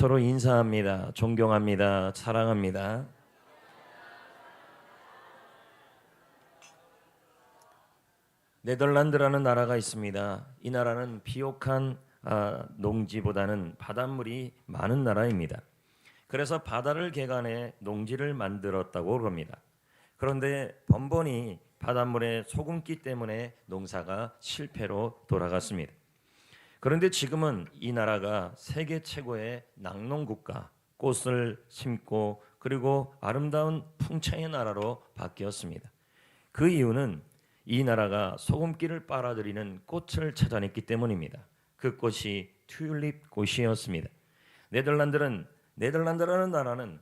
서로 인사합니다. 존경합니다. 사랑합니다. 네덜란드라는 나라가 있습니다. 이 나라는 비옥한 농지보다는 바닷물이 많은 나라입니다. 그래서 바다를 개간해 농지를 만들었다고 합니다. 그런데 번번이 바닷물의 소금기 때문에 농사가 실패로 돌아갔습니다. 그런데 지금은 이 나라가 세계 최고의 낙농국가, 꽃을 심고 그리고 아름다운 풍차의 나라로 바뀌었습니다. 그 이유는 이 나라가 소금기를 빨아들이는 꽃을 찾아냈기 때문입니다. 그 꽃이 튤립 꽃이었습니다. 네덜란드라는 나라는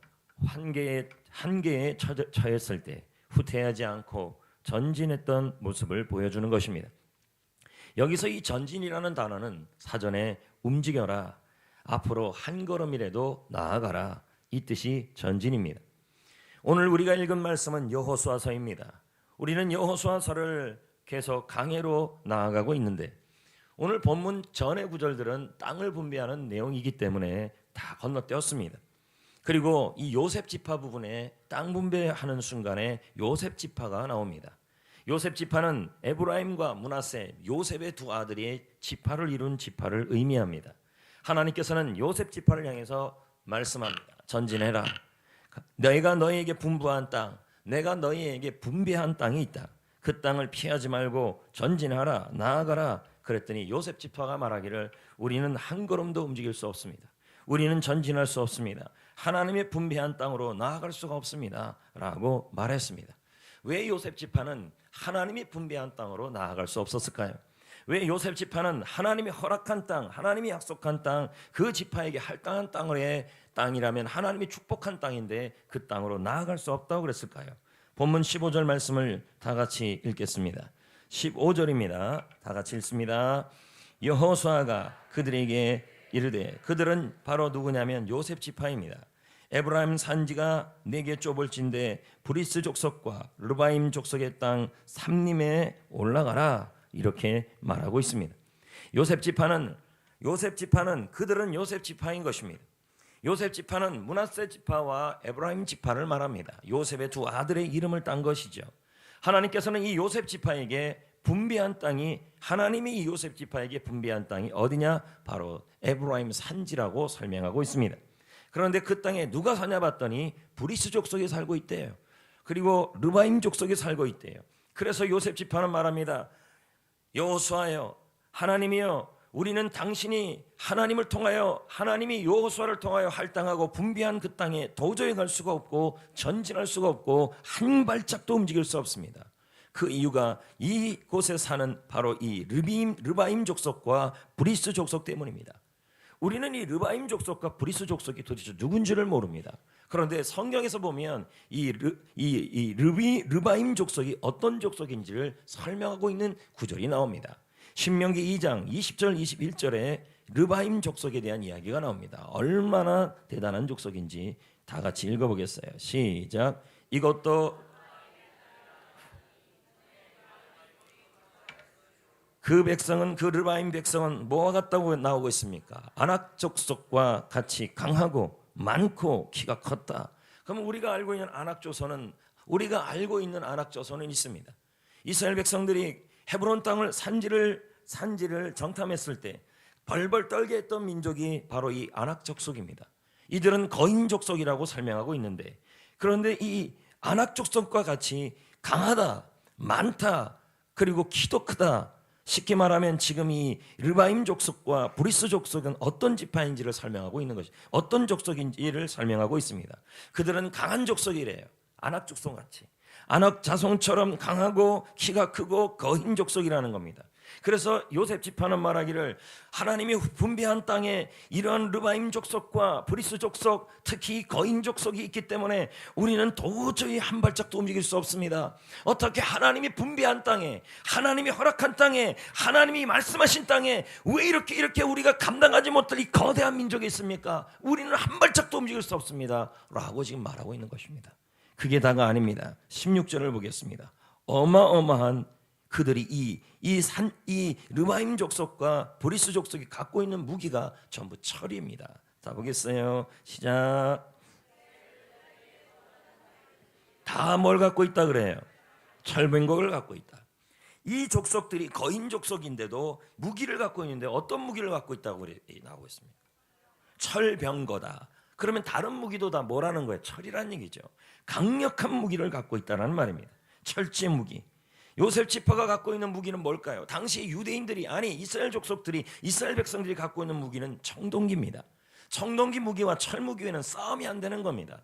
한계에 처했을 때 후퇴하지 않고 전진했던 모습을 보여주는 것입니다. 여기서 이 전진이라는 단어는 사전에 움직여라, 앞으로 한 걸음이라도 나아가라, 이 뜻이 전진입니다. 오늘 우리가 읽은 말씀은 여호수아서입니다. 우리는 여호수아서를 계속 강해로 나아가고 있는데 오늘 본문 전의 구절들은 땅을 분배하는 내용이기 때문에 다 건너뛰었습니다. 그리고 이 요셉 지파 부분에 땅 분배하는 순간에 요셉 지파가 나옵니다. 요셉 지파는 에브라임과 므낫세, 요셉의 두 아들이 지파를 이룬 지파를 의미합니다. 하나님께서는 요셉 지파를 향해서 말씀합니다. 전진해라. 너희가 너희에게 분부한 땅, 내가 너희에게 분배한 땅이 있다. 그 땅을 피하지 말고 전진하라, 나아가라. 그랬더니 요셉 지파가 말하기를 우리는 한 걸음도 움직일 수 없습니다. 우리는 전진할 수 없습니다. 하나님의 분배한 땅으로 나아갈 수가 없습니다. 라고 말했습니다. 왜 요셉 지파는 하나님이 분배한 땅으로 나아갈 수 없었을까요? 왜 요셉 지파는 하나님이 허락한 땅, 하나님이 약속한 땅, 그 지파에게 할당한 땅이라면 하나님이 축복한 땅인데 그 땅으로 나아갈 수 없다고 그랬을까요? 본문 15절 말씀을 다 같이 읽겠습니다. 15절입니다. 다 같이 읽습니다. 여호수아가 그들에게 이르되, 그들은 바로 누구냐면 요셉 지파입니다. 에브라임 산지가 내게 좁을진데 브리스 족속과 르바임 족속의 땅 삼림에 올라가라, 이렇게 말하고 있습니다. 요셉 지파는 그들은 요셉 지파인 것입니다. 요셉 지파는 므낫세 지파와 에브라임 지파를 말합니다. 요셉의 두 아들의 이름을 딴 것이죠. 하나님께서는 이 요셉 지파에게 분배한 땅이, 하나님이 이 요셉 지파에게 분배한 땅이 어디냐? 바로 에브라임 산지라고 설명하고 있습니다. 그런데 그 땅에 누가 사냐 봤더니 브리스 족속이 살고 있대요. 그리고 르바임 족속이 살고 있대요. 그래서 요셉 지파는 말합니다. 여호수아여, 하나님이여, 우리는 당신이 하나님을 통하여, 하나님이 여호수아를 통하여 할당하고 분배한 그 땅에 도저히 갈 수가 없고 전진할 수가 없고 한 발짝도 움직일 수 없습니다. 그 이유가 이곳에 사는 바로 이 르바임 족속과 브리스 족속 때문입니다. 우리는 이 르바임 족속과 브리스 족속이 도대체 누군지를 모릅니다. 그런데 성경에서 보면 이 르바임 족속이 어떤 족속인지를 설명하고 있는 구절이 나옵니다. 신명기 2장 20절 21절에 르바임 족속에 대한 이야기가 나옵니다. 얼마나 대단한 족속인지 다 같이 읽어보겠어요. 시작. 이것도 그 백성은, 그 르바임 백성은 뭐와 같다고 나오고 있습니까? 아낙 족속과 같이 강하고 많고 키가 컸다. 그럼 우리가 알고 있는 아낙 조선은 있습니다. 이스라엘 백성들이 헤브론 땅을 산지를 정탐했을 때 벌벌 떨게 했던 민족이 바로 이 아낙 족속입니다. 이들은 거인 족속이라고 설명하고 있는데, 그런데 이 아낙 족속과 같이 강하다, 많다, 그리고 키도 크다. 쉽게 말하면 지금 이 르바임 족속과 브리스 족속은 어떤 지파인지를 설명하고 있는 것이, 어떤 족속인지를 설명하고 있습니다. 그들은 강한 족속이래요. 아낙 족속같이, 아낙 자손처럼 강하고 키가 크고 거인 족속이라는 겁니다. 그래서 요셉 지파는 말하기를 하나님이 분배한 땅에 이러한 르바임 족속과 브리스 족속, 특히 거인 족속이 있기 때문에 우리는 도저히 한 발짝도 움직일 수 없습니다. 어떻게 하나님이 분배한 땅에, 하나님이 허락한 땅에, 하나님이 말씀하신 땅에 왜 이렇게 우리가 감당하지 못할 이 거대한 민족이 있습니까? 우리는 한 발짝도 움직일 수 없습니다 라고 지금 말하고 있는 것입니다. 그게 다가 아닙니다. 16절을 보겠습니다. 어마어마한 그들이 이 르바임 족속과 브리스 족속이 갖고 있는 무기가 전부 철입니다. 자, 보겠어요. 시작. 다 뭘 갖고 있다 그래요? 철병거를 갖고 있다. 이 족속들이 거인 족속인데도 무기를 갖고 있는데 어떤 무기를 갖고 있다고 나오고 있습니다. 철병거다. 그러면 다른 무기도 다 뭐라는 거예요? 철이란 얘기죠. 강력한 무기를 갖고 있다는 말입니다. 철제 무기. 요셉 지파가 갖고 있는 무기는 뭘까요? 당시 유대인들이, 아니 이스라엘 족속들이, 이스라엘 백성들이 갖고 있는 무기는 청동기입니다. 청동기 무기와 철 무기에는 싸움이 안 되는 겁니다.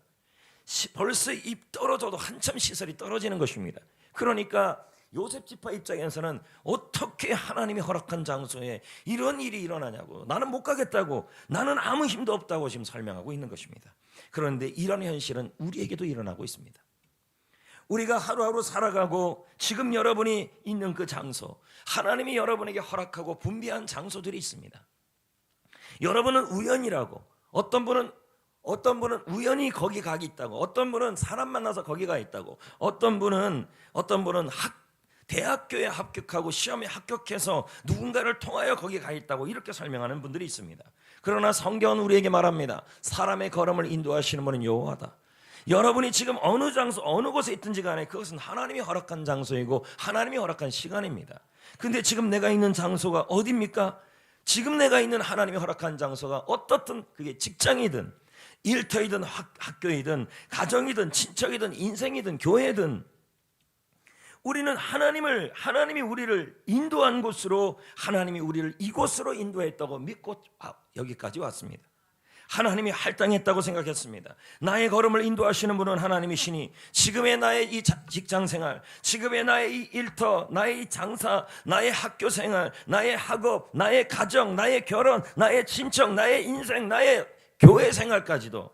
벌써 입 떨어져도 한참 시설이 떨어지는 것입니다. 그러니까 요셉 지파 입장에서는 어떻게 하나님이 허락한 장소에 이런 일이 일어나냐고, 나는 못 가겠다고, 나는 아무 힘도 없다고 지금 설명하고 있는 것입니다. 그런데 이런 현실은 우리에게도 일어나고 있습니다. 우리가 하루하루 살아가고 지금 여러분이 있는 그 장소, 하나님이 여러분에게 허락하고 분비한 장소들이 있습니다. 여러분은 우연이라고, 어떤 분은 우연히 거기 가 있다고, 어떤 분은 사람 만나서 거기 가 있다고, 어떤 분은 대학교에 합격하고 시험에 합격해서 누군가를 통하여 거기 가 있다고 이렇게 설명하는 분들이 있습니다. 그러나 성경은 우리에게 말합니다. 사람의 걸음을 인도하시는 분은 여호와다. 여러분이 지금 어느 장소, 어느 곳에 있든지 간에 그것은 하나님이 허락한 장소이고 하나님이 허락한 시간입니다. 근데 지금 내가 있는 장소가 어디입니까? 지금 내가 있는 하나님이 허락한 장소가 어떻든, 그게 직장이든 일터이든 학교이든 가정이든 친척이든 인생이든 교회든, 우리는 하나님이 우리를 인도한 곳으로, 하나님이 우리를 이곳으로 인도했다고 믿고 여기까지 왔습니다. 하나님이 할당했다고 생각했습니다. 나의 걸음을 인도하시는 분은 하나님이시니 지금의 나의 이 직장생활, 지금의 나의 이 일터, 나의 이 장사, 나의 학교생활, 나의 학업, 나의 가정, 나의 결혼, 나의 친척, 나의 인생, 나의 교회 생활까지도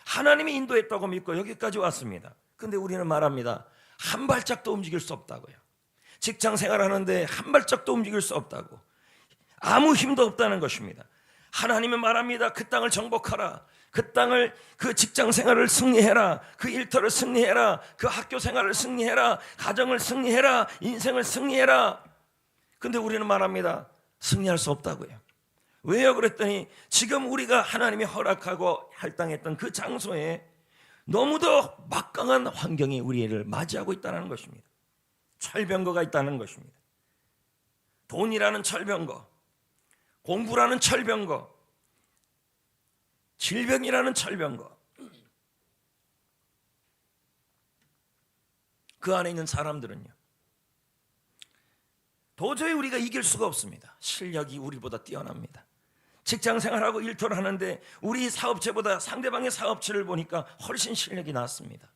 하나님이 인도했다고 믿고 여기까지 왔습니다. 근데 우리는 말합니다. 한 발짝도 움직일 수 없다고요. 직장 생활하는데 한 발짝도 움직일 수 없다고, 아무 힘도 없다는 것입니다. 하나님은 말합니다. 그 땅을 정복하라. 그 땅을, 그 직장 생활을 승리해라. 그 일터를 승리해라. 그 학교 생활을 승리해라. 가정을 승리해라. 인생을 승리해라. 근데 우리는 말합니다. 승리할 수 없다고요. 왜요? 그랬더니 지금 우리가 하나님이 허락하고 할당했던 그 장소에 너무도 막강한 환경이 우리를 맞이하고 있다는 것입니다. 철병거가 있다는 것입니다. 돈이라는 철병거, 공부라는 철병거, 질병이라는 철병거, 그 안에 있는 사람들은요, 도저히 우리가 이길 수가 없습니다. 실력이 우리보다 뛰어납니다. 직장 생활하고 일터를 하는데 우리 사업체보다 상대방의 사업체를 보니까 훨씬 실력이 낮습니다.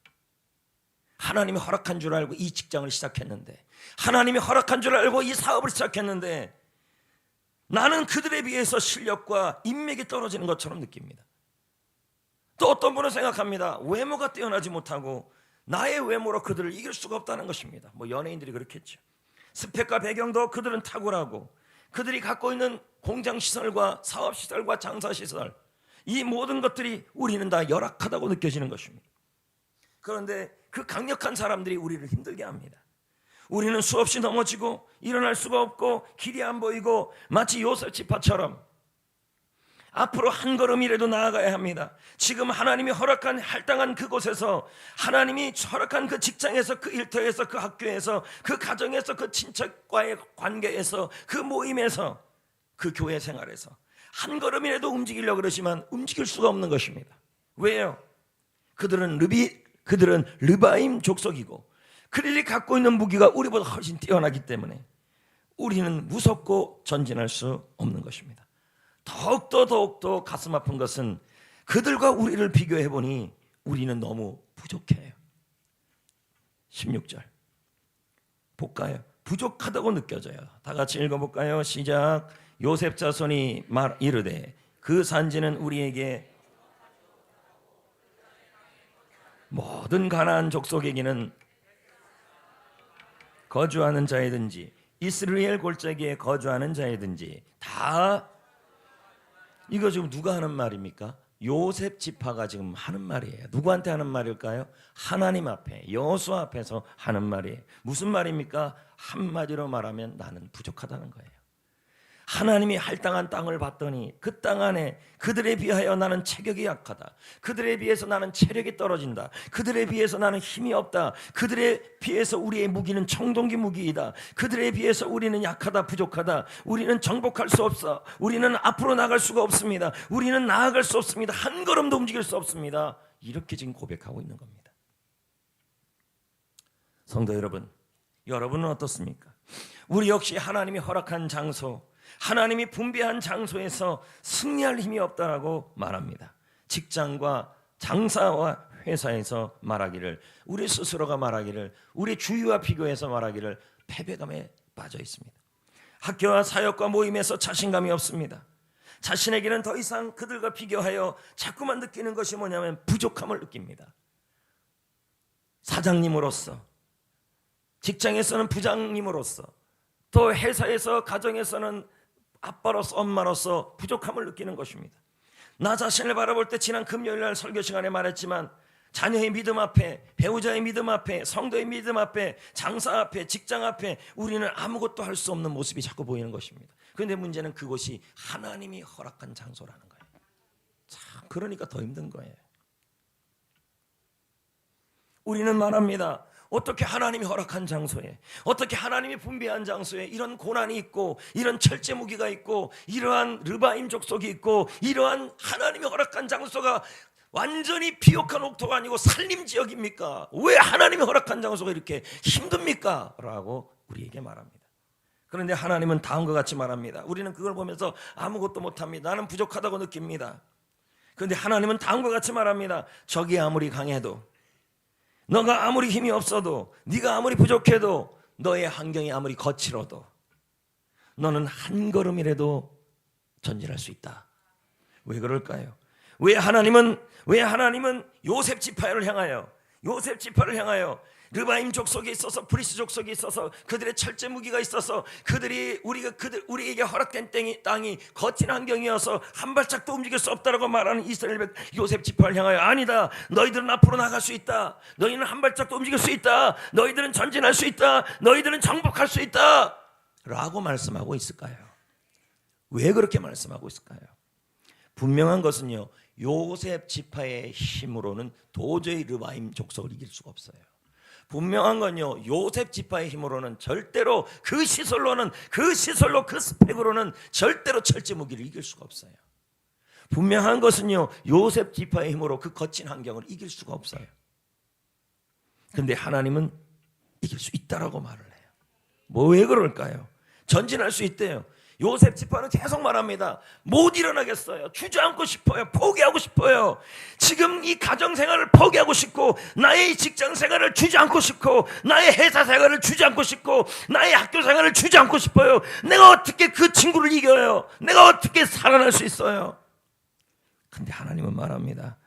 하나님이 허락한 줄 알고 이 직장을 시작했는데, 하나님이 허락한 줄 알고 이 사업을 시작했는데 나는 그들에 비해서 실력과 인맥이 떨어지는 것처럼 느낍니다. 또 어떤 분은 생각합니다. 외모가 뛰어나지 못하고 나의 외모로 그들을 이길 수가 없다는 것입니다. 연예인들이 그렇겠죠. 스펙과 배경도 그들은 탁월하고, 그들이 갖고 있는 공장시설과 사업시설과 장사시설, 이 모든 것들이 우리는 다 열악하다고 느껴지는 것입니다. 그런데 그 강력한 사람들이 우리를 힘들게 합니다. 우리는 수없이 넘어지고 일어날 수가 없고 길이 안 보이고 마치 요셉 지파처럼 앞으로 한 걸음이라도 나아가야 합니다. 지금 하나님이 허락한 할당한 그곳에서, 하나님이 허락한 그 직장에서, 그 일터에서, 그 학교에서, 그 가정에서, 그 친척과의 관계에서, 그 모임에서, 그 교회 생활에서 한 걸음이라도 움직이려고 그러지만 움직일 수가 없는 것입니다. 왜요? 그들은 르바임 족속이고 그들이 갖고 있는 무기가 우리보다 훨씬 뛰어나기 때문에 우리는 무섭고 전진할 수 없는 것입니다. 더욱더 가슴 아픈 것은 그들과 우리를 비교해 보니 우리는 너무 부족해요. 16절 볼까요? 부족하다고 느껴져요. 다 같이 읽어볼까요? 시작. 요셉 자손이 이르되 그 산지는 우리에게 모든 가나안 족속에게는 거주하는 자이든지 이스라엘 골짜기에 거주하는 자이든지 다, 이거 지금 누가 하는 말입니까? 요셉 지파가 지금 하는 말이에요. 누구한테 하는 말일까요? 하나님 앞에, 여호수아 앞에서 하는 말이에요. 무슨 말입니까? 한마디로 말하면 나는 부족하다는 거예요. 하나님이 할당한 땅을 봤더니 그 땅 안에 그들에 비하여 나는 체격이 약하다. 그들에 비해서 나는 체력이 떨어진다. 그들에 비해서 나는 힘이 없다. 그들에 비해서 우리의 무기는 청동기 무기이다. 그들에 비해서 우리는 약하다, 부족하다. 우리는 정복할 수 없어. 우리는 앞으로 나갈 수가 없습니다. 우리는 나아갈 수 없습니다. 한 걸음도 움직일 수 없습니다. 이렇게 지금 고백하고 있는 겁니다. 성도 여러분, 여러분은 어떻습니까? 우리 역시 하나님이 허락한 장소, 하나님이 분배한 장소에서 승리할 힘이 없다라고 말합니다. 직장과 장사와 회사에서 말하기를, 우리 스스로가 말하기를, 우리 주위와 비교해서 말하기를 패배감에 빠져 있습니다. 학교와 사역과 모임에서 자신감이 없습니다. 자신에게는 더 이상 그들과 비교하여 자꾸만 느끼는 것이 뭐냐면 부족함을 느낍니다. 사장님으로서, 직장에서는 부장님으로서, 또 회사에서, 가정에서는 아빠로서, 엄마로서 부족함을 느끼는 것입니다. 나 자신을 바라볼 때 지난 금요일날 설교 시간에 말했지만 자녀의 믿음 앞에, 배우자의 믿음 앞에, 성도의 믿음 앞에, 장사 앞에, 직장 앞에 우리는 아무것도 할 수 없는 모습이 자꾸 보이는 것입니다. 그런데 문제는 그곳이 하나님이 허락한 장소라는 거예요. 참, 그러니까 더 힘든 거예요. 우리는 말합니다. 어떻게 하나님이 허락한 장소에, 어떻게 하나님이 분배한 장소에 이런 고난이 있고, 이런 철제 무기가 있고, 이러한 르바임 족속이 있고, 이러한 하나님이 허락한 장소가 완전히 비옥한 옥토가 아니고 산림지역입니까? 왜 하나님이 허락한 장소가 이렇게 힘듭니까? 라고 우리에게 말합니다. 그런데 하나님은 다음과 같이 말합니다. 우리는 그걸 보면서 아무것도 못합니다. 나는 부족하다고 느낍니다. 그런데 하나님은 다음과 같이 말합니다. 적이 아무리 강해도, 너가 아무리 힘이 없어도, 네가 아무리 부족해도, 너의 환경이 아무리 거칠어도 너는 한 걸음이라도 전진할 수 있다. 왜 그럴까요? 왜 하나님은 요셉 지파를 향하여 르바임 족속이 있어서, 브리스 족속이 있어서, 그들의 철제 무기가 있어서, 우리에게 허락된 땅이 거친 환경이어서 한 발짝도 움직일 수 없다라고 말하는 이스라엘 요셉 지파를 향하여, 아니다, 너희들은 앞으로 나갈 수 있다, 너희는 한 발짝도 움직일 수 있다, 너희들은 전진할 수 있다, 너희들은 정복할 수 있다 라고 말씀하고 있을까요? 왜 그렇게 말씀하고 있을까요? 분명한 것은요, 요셉 지파의 힘으로는 도저히 르바임 족속을 이길 수가 없어요. 분명한 건요, 요셉 지파의 힘으로는 절대로, 그 시설로, 그 스펙으로는 절대로 철제 무기를 이길 수가 없어요. 분명한 것은요, 요셉 지파의 힘으로 그 거친 환경을 이길 수가 없어요. 그런데 하나님은 이길 수 있다라고 말을 해요. 왜 그럴까요? 전진할 수 있대요. 요셉 지파는 계속 말합니다. 못 일어나겠어요. 주저앉고 싶어요. 포기하고 싶어요. 지금 이 가정생활을 포기하고 싶고, 나의 직장생활을 주저앉고 싶고, 나의 회사생활을 주저앉고 싶고, 나의 학교생활을 주저앉고 싶어요. 내가 어떻게 그 친구를 이겨요? 내가 어떻게 살아날 수 있어요? 근데 하나님은 말합니다.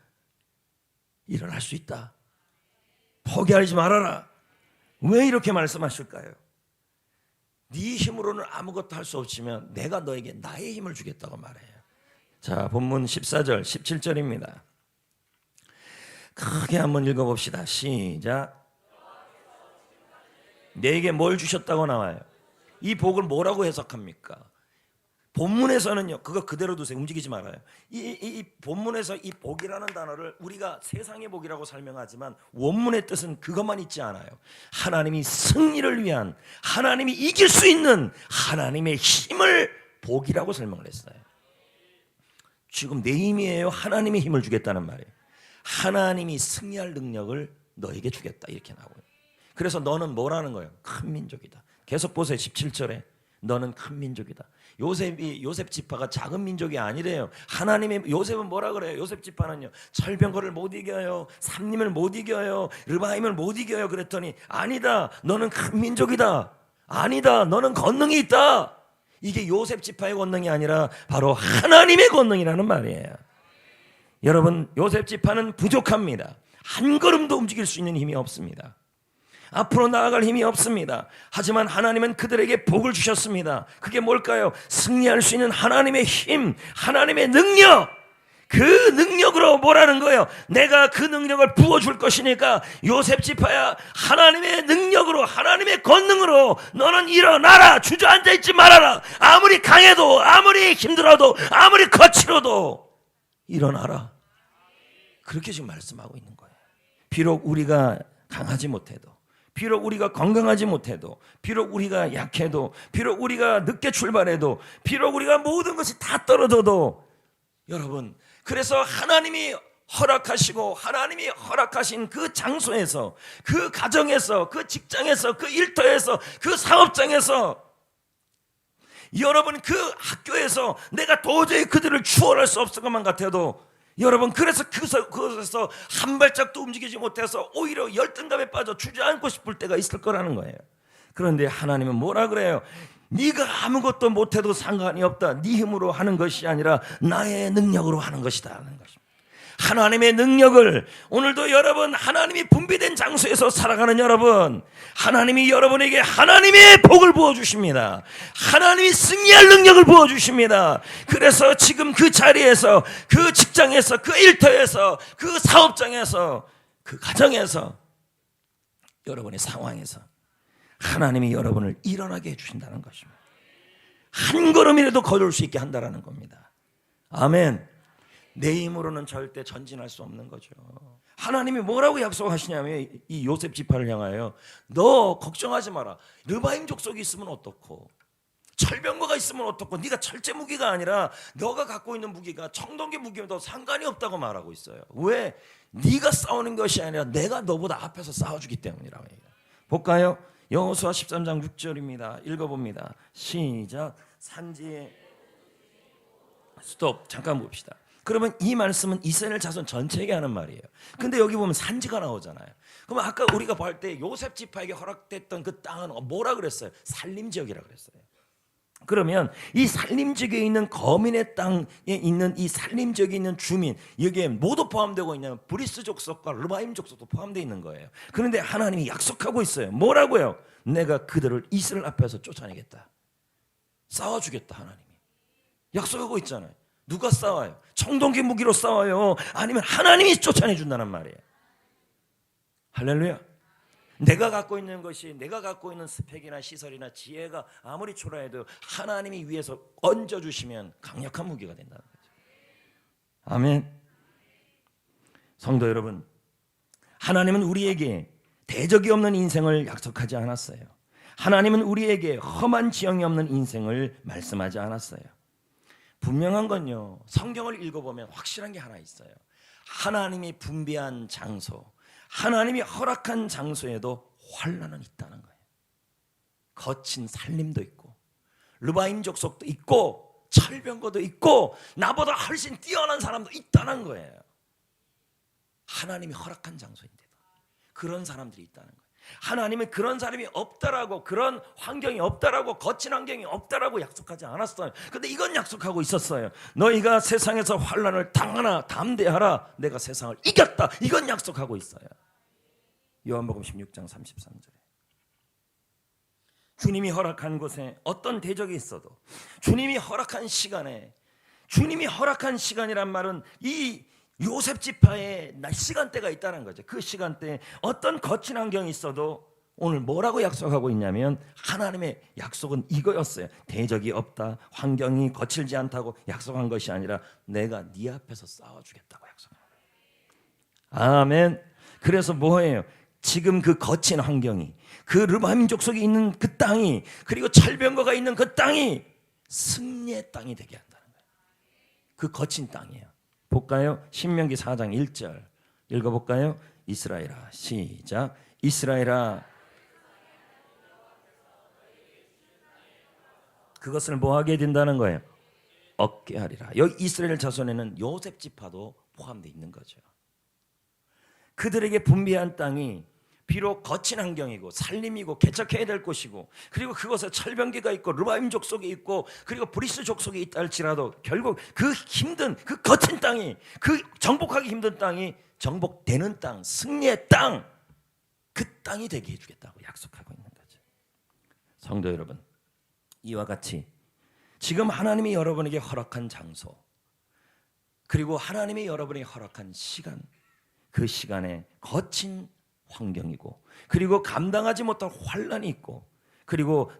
일어날 수 있다. 포기하지 말아라. 왜 이렇게 말씀하실까요? 네 힘으로는 아무것도 할 수 없지만 내가 너에게 나의 힘을 주겠다고 말해요. 자, 본문 14절 17절입니다. 크게 한번 읽어봅시다. 시작. 내게 뭘 주셨다고 나와요? 이 복을 뭐라고 해석합니까? 본문에서는요, 그거 그대로 두세요. 움직이지 말아요. 이 본문에서 이 복이라는 단어를 우리가 세상의 복이라고 설명하지만 원문의 뜻은 그것만 있지 않아요. 하나님이 승리를 위한, 하나님이 이길 수 있는 하나님의 힘을 복이라고 설명을 했어요. 지금 내 힘이에요? 하나님의 힘을 주겠다는 말이에요. 하나님이 승리할 능력을 너에게 주겠다, 이렇게 나오고요. 그래서 너는 뭐라는 거예요? 큰 민족이다. 계속 보세요. 17절에 너는 큰 민족이다. 요셉 지파가 작은 민족이 아니래요. 하나님의, 요셉은 뭐라 그래요? 요셉 지파는요, 철병거를 못 이겨요, 삼림을 못 이겨요, 르바임을 못 이겨요. 그랬더니 아니다, 너는 큰 민족이다. 아니다, 너는 권능이 있다. 이게 요셉 지파의 권능이 아니라 바로 하나님의 권능이라는 말이에요. 여러분, 요셉 지파는 부족합니다. 한 걸음도 움직일 수 있는 힘이 없습니다. 앞으로 나아갈 힘이 없습니다. 하지만 하나님은 그들에게 복을 주셨습니다. 그게 뭘까요? 승리할 수 있는 하나님의 힘, 하나님의 능력. 그 능력으로 뭐라는 거예요? 내가 그 능력을 부어줄 것이니까 요셉 지파야, 하나님의 능력으로, 하나님의 권능으로 너는 일어나라. 주저앉아 있지 말아라. 아무리 강해도, 아무리 힘들어도, 아무리 거칠어도 일어나라. 그렇게 지금 말씀하고 있는 거예요. 비록 우리가 강하지 못해도, 비록 우리가 건강하지 못해도, 비록 우리가 약해도, 비록 우리가 늦게 출발해도, 비록 우리가 모든 것이 다 떨어져도, 여러분, 그래서 하나님이 허락하시고 하나님이 허락하신 그 장소에서, 그 가정에서, 그 직장에서, 그 일터에서, 그 사업장에서, 여러분 그 학교에서 내가 도저히 그들을 추월할 수 없을 것만 같아도, 여러분 그래서 그것에서 한 발짝도 움직이지 못해서 오히려 열등감에 빠져 주저앉고 싶을 때가 있을 거라는 거예요. 그런데 하나님은 뭐라 그래요? 네가 아무것도 못해도 상관이 없다. 네 힘으로 하는 것이 아니라 나의 능력으로 하는 것이다 하는 것입니다. 하나님의 능력을, 오늘도 여러분 하나님이 분비된 장소에서 살아가는 여러분, 하나님이 여러분에게 하나님의 복을 부어주십니다. 하나님이 승리할 능력을 부어주십니다. 그래서 지금 그 자리에서, 그 직장에서, 그 일터에서, 그 사업장에서, 그 가정에서, 여러분의 상황에서 하나님이 여러분을 일어나게 해주신다는 것입니다. 한 걸음이라도 걸을 수 있게 한다는 겁니다. 아멘. 내 힘으로는 절대 전진할 수 없는 거죠. 하나님이 뭐라고 약속하시냐면 이 요셉 지파를 향하여 너 걱정하지 마라. 르바임 족속이 있으면 어떻고, 철병거가 있으면 어떻고, 네가 철제 무기가 아니라 너가 갖고 있는 무기가 청동기 무기와도 상관이 없다고 말하고 있어요. 왜? 네가 싸우는 것이 아니라 내가 너보다 앞에서 싸워주기 때문이라고 해요. 볼까요? 여호수아 13장 6절입니다. 읽어봅니다. 시작. 산지에 스톱. 잠깐 봅시다. 그러면 이 말씀은 이스라엘 자손 전체에게 하는 말이에요. 근데 여기 보면 산지가 나오잖아요. 그러면 아까 우리가 볼 때 요셉 지파에게 허락됐던 그 땅은 뭐라 그랬어요? 산림지역이라 그랬어요. 그러면 이 산림지역에 있는 거민의 땅에 있는 이 산림지역에 있는 주민, 여기에 모두 포함되고 있냐면 브리스 족속과 르바임 족속도 포함되어 있는 거예요. 그런데 하나님이 약속하고 있어요. 뭐라고요? 내가 그들을 이스라엘 앞에서 쫓아내겠다. 싸워주겠다. 하나님이 약속하고 있잖아요. 누가 싸워요? 청동기 무기로 싸워요? 아니면 하나님이 쫓아내준다는 말이에요. 할렐루야. 내가 갖고 있는 것이, 내가 갖고 있는 스펙이나 시설이나 지혜가 아무리 초라해도 하나님이 위에서 얹어주시면 강력한 무기가 된다는 거죠. 아멘. 성도 여러분, 하나님은 우리에게 대적이 없는 인생을 약속하지 않았어요. 하나님은 우리에게 험한 지형이 없는 인생을 말씀하지 않았어요. 분명한 건요, 성경을 읽어보면 확실한 게 하나 있어요. 하나님이 분비한 장소, 하나님이 허락한 장소에도 환난은 있다는 거예요. 거친 살림도 있고, 르바임 족속도 있고, 철병거도 있고, 나보다 훨씬 뛰어난 사람도 있다는 거예요. 하나님이 허락한 장소인데도 그런 사람들이 있다는 거예요. 하나님은 그런 사람이 없다라고, 그런 환경이 없다라고, 거친 환경이 없다라고 약속하지 않았어요. 근데 이건 약속하고 있었어요. 너희가 세상에서 환난을 당하나 담대하라. 내가 세상을 이겼다. 이건 약속하고 있어요. 요한복음 16장 33절에 주님이 허락한 곳에 어떤 대적이 있어도, 주님이 허락한 시간에, 주님이 허락한 시간이란 말은 이 요셉 지파의 시간대가 있다는 거죠. 그 시간대에 어떤 거친 환경이 있어도 오늘 뭐라고 약속하고 있냐면, 하나님의 약속은 이거였어요. 대적이 없다, 환경이 거칠지 않다고 약속한 것이 아니라 내가 네 앞에서 싸워주겠다고 약속합니다. 아멘. 그래서 뭐예요? 지금 그 거친 환경이, 그 르바임 족속이 있는 그 땅이, 그리고 철병거가 있는 그 땅이 승리의 땅이 되게 한다는 거예요. 그 거친 땅이에요. 볼까요? 신명기 4장 1절 읽어볼까요? 이스라엘아, 시작. 이스라엘아, 그것을 뭐하게 된다는 거예요? 얻게 하리라. 여기 이스라엘 자손에는 요셉 지파도 포함되어 있는 거죠. 그들에게 분비한 땅이 비록 거친 환경이고 살림이고 개척해야 될 곳이고, 그리고 그곳에 철병기가 있고 르바임 족속이 있고 그리고 브리스 족속이 있다 할지라도 결국 그 힘든, 그 거친 땅이, 그 정복하기 힘든 땅이 정복되는 땅, 승리의 땅, 그 땅이 되게 해주겠다고 약속하고 있는 거죠. 성도 여러분, 이와 같이 지금 하나님이 여러분에게 허락한 장소, 그리고 하나님이 여러분에게 허락한 시간, 그 시간에 거친 환경이고, 그리고 감당하지 못할 환란이 있고, 그리고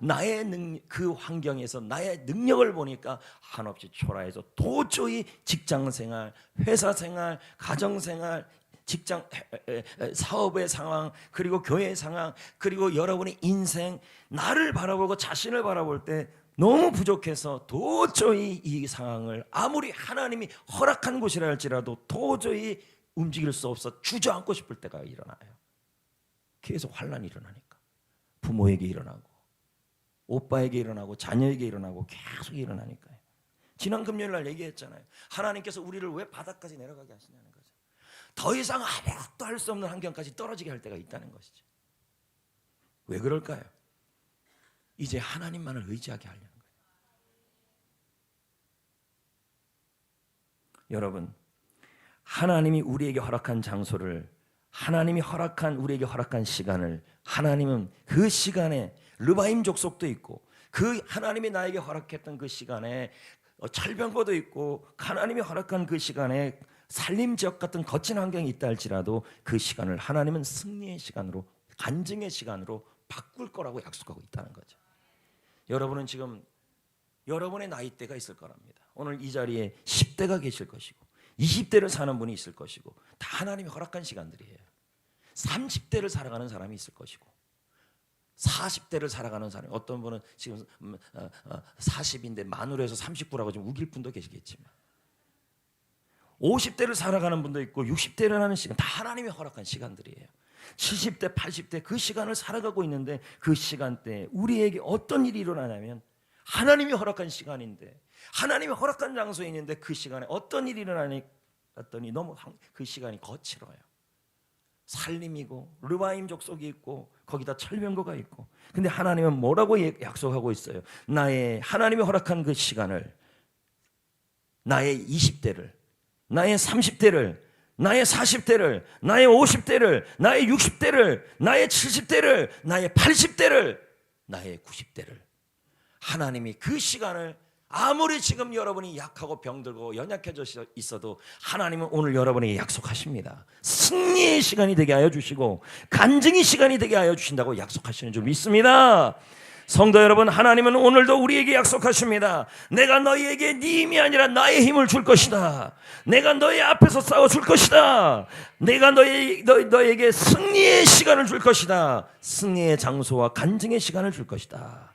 그 환경에서 나의 능력을 보니까 한없이 초라해서 도저히 직장생활, 회사생활, 가정생활, 사업의 상황, 그리고 교회의 상황, 그리고 여러분의 인생, 나를 바라보고 자신을 바라볼 때 너무 부족해서 도저히 이 상황을 아무리 하나님이 허락한 곳이라 할지라도 도저히 움직일 수 없어 주저앉고 싶을 때가 일어나요. 계속 환란이 일어나니까 부모에게 일어나고 오빠에게 일어나고 자녀에게 일어나고 계속 일어나니까요. 지난 금요일 날 얘기했잖아요. 하나님께서 우리를 왜 바닥까지 내려가게 하시냐는 거죠. 더 이상 아무것도 할 수 없는 환경까지 떨어지게 할 때가 있다는 것이죠. 왜 그럴까요? 이제 하나님만을 의지하게 하려는 거예요. 여러분, 하나님이 우리에게 허락한 장소를, 하나님이 우리에게 허락한 시간을, 하나님은 그 시간에 르바임 족속도 있고, 그 하나님이 나에게 허락했던 그 시간에 철병거도 있고, 하나님이 허락한 그 시간에 산림 지역 같은 거친 환경이 있다 할지라도 그 시간을 하나님은 승리의 시간으로, 간증의 시간으로 바꿀 거라고 약속하고 있다는 거죠. 여러분은 지금 여러분의 나이대가 있을 거랍니다. 오늘 이 자리에 10대가 계실 것이고 20대를 사는 분이 있을 것이고, 다 하나님이 허락한 시간들이에요. 30대를 살아가는 사람이 있을 것이고 40대를 살아가는 사람, 어떤 분은 지금 40인데 만으로 해서 39라고 좀 우길 분도 계시겠지만, 50대를 살아가는 분도 있고 60대를 하는 시간, 다 하나님이 허락한 시간들이에요. 70대 80대 그 시간을 살아가고 있는데, 그 시간대에 우리에게 어떤 일이 일어나냐면 하나님이 허락한 시간인데, 하나님이 허락한 장소에 있는데 그 시간에 어떤 일이 일어나니 했더니 너무 그 시간이 거칠어요. 살림이고 르바임 족속이 있고 거기다 철병거가 있고, 근데 하나님은 뭐라고 약속하고 있어요? 하나님이 허락한 그 시간을, 나의 20대를, 나의 30대를, 나의 40대를, 나의 50대를, 나의 60대를, 나의 70대를, 나의 80대를, 나의 90대를, 하나님이 그 시간을, 아무리 지금 여러분이 약하고 병들고 연약해져 있어도 하나님은 오늘 여러분에게 약속하십니다. 승리의 시간이 되게 하여 주시고 간증의 시간이 되게 하여 주신다고 약속하시는 줄 믿습니다. 성도 여러분, 하나님은 오늘도 우리에게 약속하십니다. 내가 너희에게 네 힘이 아니라 나의 힘을 줄 것이다. 내가 너희 앞에서 싸워줄 것이다. 내가 너희에게 승리의 시간을 줄 것이다. 승리의 장소와 간증의 시간을 줄 것이다.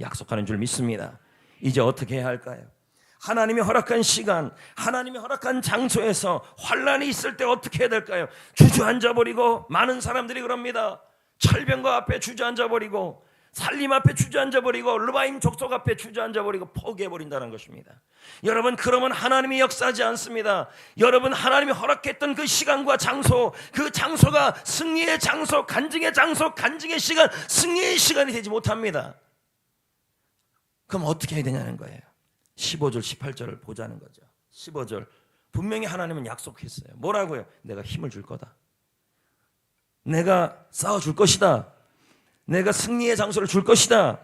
약속하는 줄 믿습니다. 이제 어떻게 해야 할까요? 하나님이 허락한 시간, 하나님이 허락한 장소에서 환란이 있을 때 어떻게 해야 될까요? 주저앉아버리고, 많은 사람들이 그럽니다. 철병거 앞에 주저앉아버리고, 살림 앞에 주저앉아버리고, 르바임 족속 앞에 주저앉아버리고 포기해버린다는 것입니다. 여러분, 그러면 하나님이 역사하지 않습니다. 여러분, 하나님이 허락했던 그 시간과 장소, 그 장소가 승리의 장소, 간증의 장소, 간증의 시간, 승리의 시간이 되지 못합니다. 그럼 어떻게 해야 되냐는 거예요. 15절 18절을 보자는 거죠. 15절 분명히 하나님은 약속했어요. 뭐라고요? 내가 힘을 줄 거다. 내가 싸워줄 것이다. 내가 승리의 장소를 줄 것이다.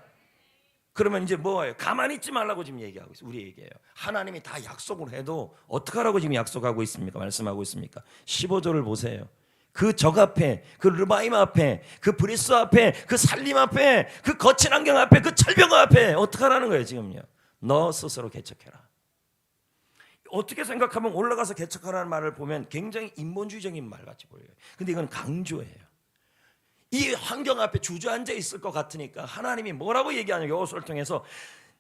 그러면 이제 뭐예요? 가만히 있지 말라고 지금 얘기하고 있어요. 우리 얘기예요. 하나님이 다 약속을 해도 어떡하라고 지금 약속하고 있습니까? 말씀하고 있습니까? 15절을 보세요. 그 적 앞에, 그 르바임 앞에, 그 브리스 앞에, 그 살림 앞에, 그 거친 환경 앞에, 그 철병거 앞에 어떡하라는 거예요 지금요? 너 스스로 개척해라. 어떻게 생각하면 올라가서 개척하라는 말을 보면 굉장히 인본주의적인 말 같이 보여요. 근데 이건 강조예요. 이 환경 앞에 주저앉아 있을 것 같으니까 하나님이 뭐라고 얘기하냐, 여호수아를 통해서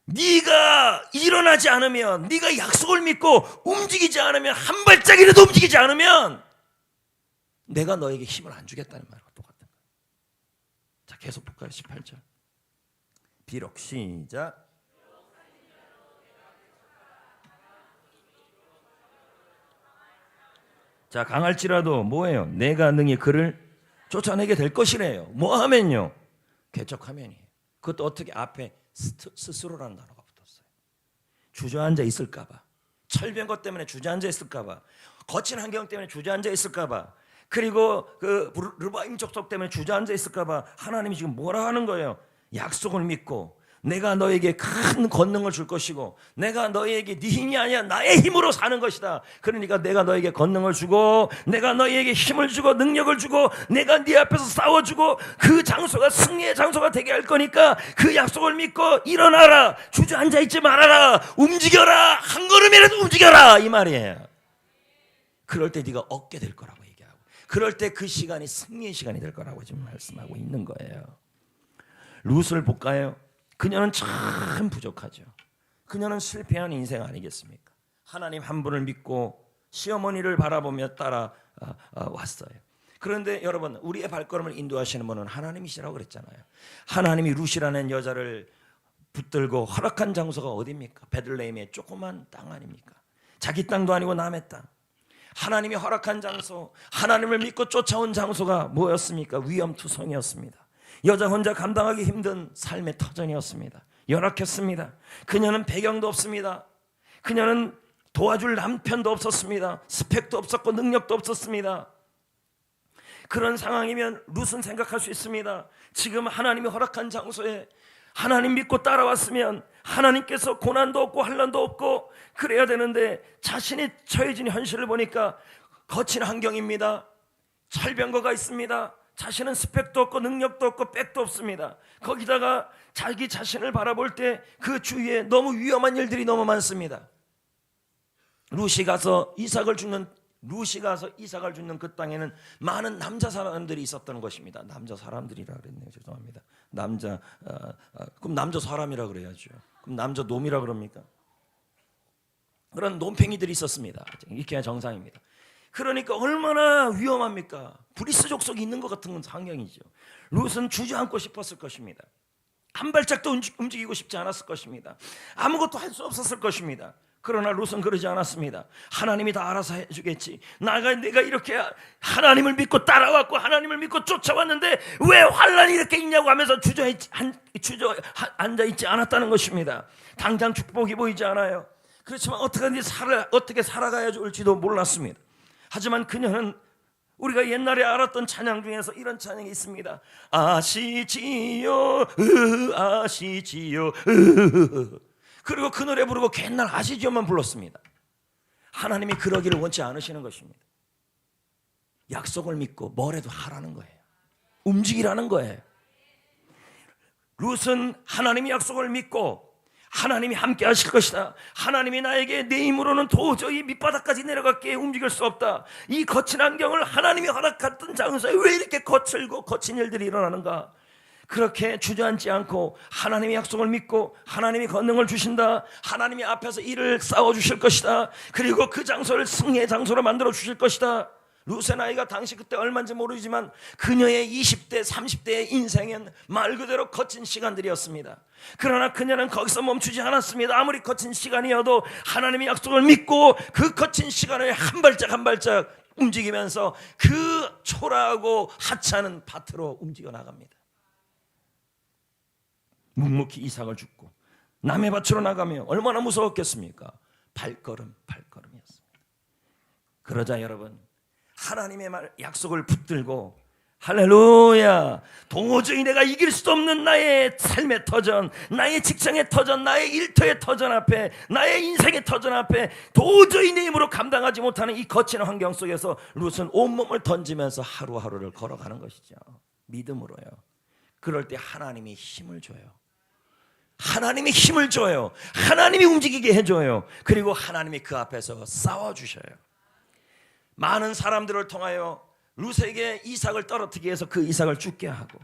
네가 일어나지 않으면, 네가 약속을 믿고 움직이지 않으면, 한 발짝이라도 움직이지 않으면 내가 너에게 힘을 안 주겠다는 말과 똑같은 거예요. 자, 계속 볼까요? 18절. 비록 시작. 자, 강할지라도 뭐예요? 내가 능히 그를 쫓아내게 될 것이래요. 뭐 하면요? 개척하면이에요. 그것도 어떻게? 앞에 스스로라는 단어가 붙었어요. 주저앉아 있을까 봐, 철병거 때문에 주저앉아 있을까 봐, 거친 환경 때문에 주저앉아 있을까 봐, 그리고 그 르바임 족속 때문에 주저앉아 있을까 봐 하나님이 지금 뭐라 하는 거예요? 약속을 믿고 내가 너에게 큰 권능을 줄 것이고 내가 너에게 네 힘이 아니야 나의 힘으로 사는 것이다. 그러니까 내가 너에게 권능을 주고 내가 너에게 힘을 주고 능력을 주고 내가 네 앞에서 싸워주고 그 장소가 승리의 장소가 되게 할 거니까 그 약속을 믿고 일어나라. 주저앉아 있지 말아라. 움직여라. 한 걸음이라도 움직여라 이 말이에요. 그럴 때 네가 얻게 될 거라고 얘기하고 그럴 때 그 시간이 승리의 시간이 될 거라고 지금 말씀하고 있는 거예요. 룻을 볼까요? 그녀는 참 부족하죠. 그녀는 실패한 인생 아니겠습니까? 하나님 한 분을 믿고 시어머니를 바라보며 따라 왔어요. 그런데 여러분 우리의 발걸음을 인도하시는 분은 하나님이시라고 그랬잖아요. 하나님이 룻이라는 여자를 붙들고 허락한 장소가 어디입니까? 베들레헴의 조그만 땅 아닙니까? 자기 땅도 아니고 남의 땅. 하나님이 허락한 장소, 하나님을 믿고 쫓아온 장소가 뭐였습니까? 위험투성이었습니다. 여자 혼자 감당하기 힘든 삶의 터전이었습니다. 열악했습니다. 그녀는 배경도 없습니다. 그녀는 도와줄 남편도 없었습니다. 스펙도 없었고 능력도 없었습니다. 그런 상황이면 룻은 생각할 수 있습니다. 지금 하나님이 허락한 장소에 하나님 믿고 따라왔으면 하나님께서 고난도 없고 환난도 없고 그래야 되는데 자신이 처해진 현실을 보니까 거친 환경입니다. 철병거가 있습니다. 자신은 스펙도 없고 능력도 없고 백도 없습니다. 거기다가 자기 자신을 바라볼 때 그 주위에 너무 위험한 일들이 너무 많습니다. 룻이 가서 이삭을 죽는 그 땅에는 많은 남자 사람들이 있었던 것입니다. 남자 사람들이라 그랬네요. 죄송합니다. 그럼 남자 사람이라 그래야죠. 그럼 남자 놈이라 그럽니까? 그런 놈팽이들이 있었습니다. 이렇게 해야 정상입니다. 그러니까 얼마나 위험합니까? 브리스 족속이 있는 것 같은 환경이죠. 룻은 주저앉고 싶었을 것입니다. 한 발짝도 움직이고 싶지 않았을 것입니다. 아무것도 할 수 없었을 것입니다. 그러나 룻은 그러지 않았습니다. 하나님이 다 알아서 해주겠지. 내가 이렇게 하나님을 믿고 따라왔고 하나님을 믿고 쫓아왔는데 왜 환란이 이렇게 있냐고 하면서 앉아있지 않았다는 것입니다. 당장 축복이 보이지 않아요. 그렇지만 어떻게 살아가야 좋을지도 몰랐습니다. 하지만 그녀는 우리가 옛날에 알았던 찬양 중에서 이런 찬양이 있습니다. 아시지요 아시지요 그리고 그 노래 부르고 옛날 아시지요만 불렀습니다. 하나님이 그러기를 원치 않으시는 것입니다. 약속을 믿고 뭐래도 하라는 거예요. 움직이라는 거예요. 룻은 하나님이 약속을 믿고 하나님이 함께 하실 것이다. 하나님이 나에게 내 힘으로는 도저히 밑바닥까지 내려갈게 움직일 수 없다. 이 거친 환경을 하나님이 허락했던 장소에 왜 이렇게 거칠고 거친 일들이 일어나는가. 그렇게 주저앉지 않고 하나님의 약속을 믿고 하나님이 권능을 주신다. 하나님이 앞에서 일을 싸워주실 것이다. 그리고 그 장소를 승리의 장소로 만들어 주실 것이다. 룻의 나이가 당시 그때 얼마인지 모르지만 그녀의 20대 30대의 인생은 말 그대로 거친 시간들이었습니다. 그러나 그녀는 거기서 멈추지 않았습니다. 아무리 거친 시간이어도 하나님의 약속을 믿고 그 거친 시간을 한 발짝 한 발짝 움직이면서 그 초라하고 하찮은 밭으로 움직여 나갑니다. 묵묵히 이삭을 줍고 남의 밭으로 나가며 얼마나 무서웠겠습니까? 발걸음이었습니다. 그러자 여러분 하나님의 약속을 붙들고 할렐루야, 도저히 내가 이길 수 없는 나의 삶의 터전, 나의 직장의 터전, 나의 일터의 터전 앞에, 나의 인생의 터전 앞에 도저히 내 힘으로 감당하지 못하는 이 거친 환경 속에서 룻은 온몸을 던지면서 하루하루를 걸어가는 것이죠. 믿음으로요. 그럴 때 하나님이 힘을 줘요. 하나님이 힘을 줘요. 하나님이 움직이게 해줘요. 그리고 하나님이 그 앞에서 싸워주셔요. 많은 사람들을 통하여 룻에게 이삭을 떨어뜨리기 위해서 그 이삭을 죽게 하고,